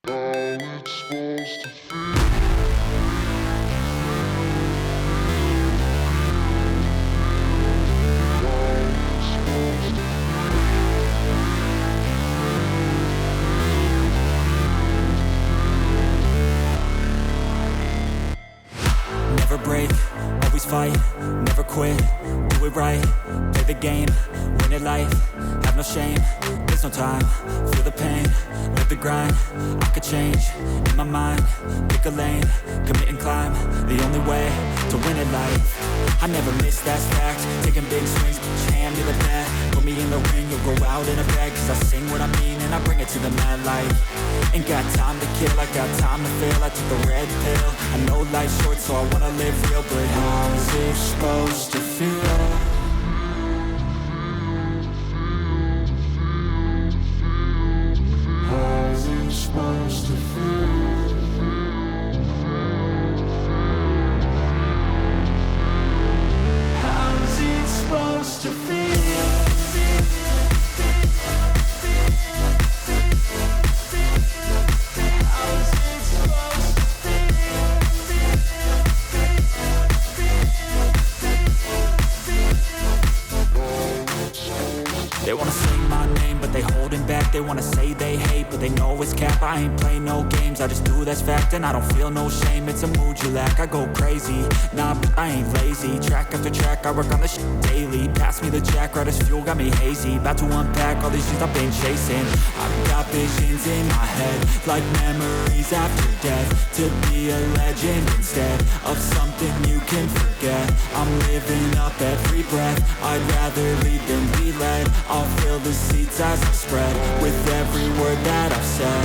Never break, always fight, never quit, do it right, play the game, win it life, have no shame, there's no time, feel the pain, live the grind, I could change, in my mind, pick a lane, commit and climb, the only way to win it life, I never miss, that's fact, taking big swings, put your hand to the bat, put me in the ring, you'll go out in a bag, cause I sing what I mean and I bring it to the mad light, ain't got time to kill, I got time to feel, I took the red pill, I know life's short so I wanna live real, but how's it supposed to feel? How's it supposed to feel? How's it supposed to feel? They wanna say my name, but they holding back. They wanna say they hate, but they know it's cap. I ain't play no games, I just do that's fact. And I don't feel no shame, it's a mood you lack. I go crazy, nah, but I ain't lazy. Track after track, I work on this shit daily. Pass me the jack, right as fuel, got me hazy. About to unpack all these things I've been chasing. I've got visions in my head, like memories after death. To be a legend instead of something you can forget. I'm living up every breath, I'd rather lead than be led. I'll fill the seats as I spread with every word that I've said.